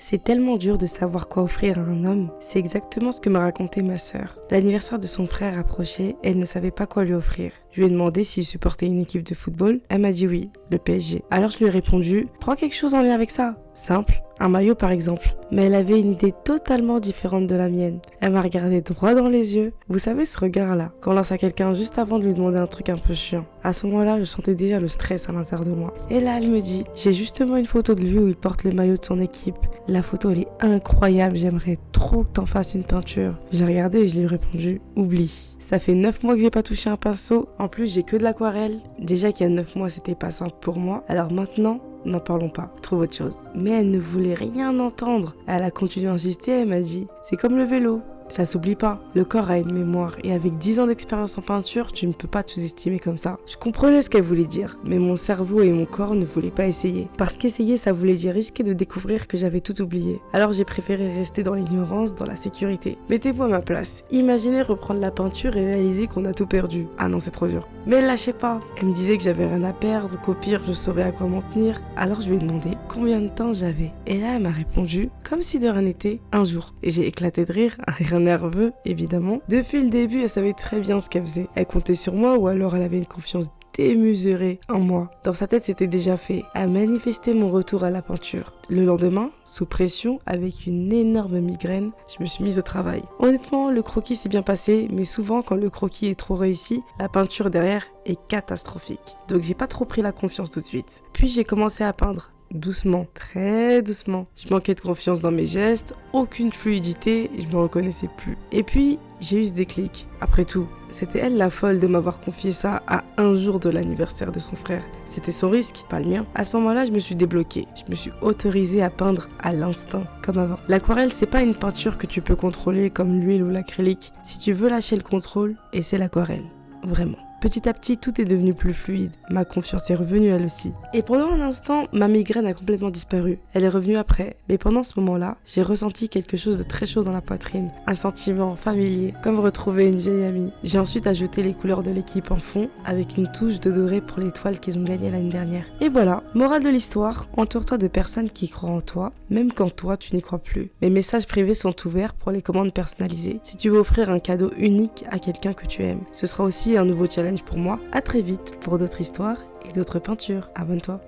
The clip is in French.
C'est tellement dur de savoir quoi offrir à un homme. C'est exactement ce que m'a raconté ma sœur. L'anniversaire de son frère approchait et elle ne savait pas quoi lui offrir. Je lui ai demandé s'il supportait une équipe de football. Elle m'a dit oui, le PSG. Alors je lui ai répondu, prends quelque chose en lien avec ça. Simple, un maillot par exemple. Mais elle avait une idée totalement différente de la mienne. Elle m'a regardé droit dans les yeux. Vous savez ce regard-là, qu'on lance à quelqu'un juste avant de lui demander un truc un peu chiant. À ce moment-là, je sentais déjà le stress à l'intérieur de moi. Et là, elle me dit, j'ai justement une photo de lui où il porte le maillot de son équipe. La photo, elle est incroyable, j'aimerais trop que t'en fasses une peinture. J'ai regardé et je lui ai répondu, oublie. Ça fait 9 mois que j'ai pas touché un pinceau. En plus, j'ai que de l'aquarelle. Déjà qu'il y a 9 mois, c'était pas simple pour moi. Alors maintenant, n'en parlons pas, trouve autre chose. Mais elle ne voulait rien entendre. Elle a continué à insister, elle m'a dit, c'est comme le vélo. Ça s'oublie pas. Le corps a une mémoire et avec 10 ans d'expérience en peinture, tu ne peux pas tout estimer comme ça. Je comprenais ce qu'elle voulait dire, mais mon cerveau et mon corps ne voulaient pas essayer. Parce qu'essayer, ça voulait dire risquer de découvrir que j'avais tout oublié. Alors j'ai préféré rester dans l'ignorance, dans la sécurité. Mettez-vous à ma place. Imaginez reprendre la peinture et réaliser qu'on a tout perdu. Ah non, c'est trop dur. Mais elle lâchait pas. Elle me disait que j'avais rien à perdre, qu'au pire, je saurais à quoi m'en tenir. Alors je lui ai demandé combien de temps j'avais. Et là, elle m'a répondu, comme si de rien n'était, un jour. Et j'ai éclaté de rire, un rire nerveux, évidemment. Depuis le début, elle savait très bien ce qu'elle faisait. Elle comptait sur moi ou alors elle avait une confiance démesurée en moi. Dans sa tête, c'était déjà fait. Elle manifestait mon retour à la peinture. Le lendemain, sous pression, avec une énorme migraine, je me suis mise au travail. Honnêtement, le croquis s'est bien passé, mais souvent, quand le croquis est trop réussi, la peinture derrière est catastrophique. Donc j'ai pas trop pris la confiance tout de suite. Puis j'ai commencé à peindre. Doucement, très doucement. Je manquais de confiance dans mes gestes, aucune fluidité, je me reconnaissais plus. Et puis, j'ai eu ce déclic. Après tout, c'était elle la folle de m'avoir confié ça à un jour de l'anniversaire de son frère. C'était son risque, pas le mien. À ce moment-là, je me suis débloquée. Je me suis autorisée à peindre à l'instinct, comme avant. L'aquarelle, c'est pas une peinture que tu peux contrôler comme l'huile ou l'acrylique. Si tu veux lâcher le contrôle, et c'est l'aquarelle. Vraiment. Petit à petit, tout est devenu plus fluide. Ma confiance est revenue elle aussi. Et pendant un instant, ma migraine a complètement disparu. Elle est revenue après. Mais pendant ce moment-là, j'ai ressenti quelque chose de très chaud dans la poitrine. Un sentiment familier, comme retrouver une vieille amie. J'ai ensuite ajouté les couleurs de l'équipe en fond, avec une touche de doré pour l'étoile qu'ils ont gagnée l'année dernière. Et voilà, morale de l'histoire, entoure-toi de personnes qui croient en toi, même quand toi tu n'y crois plus. Mes messages privés sont ouverts pour les commandes personnalisées. Si tu veux offrir un cadeau unique à quelqu'un que tu aimes, ce sera aussi un nouveau challenge pour moi. À très vite pour d'autres histoires et d'autres peintures. Abonne-toi.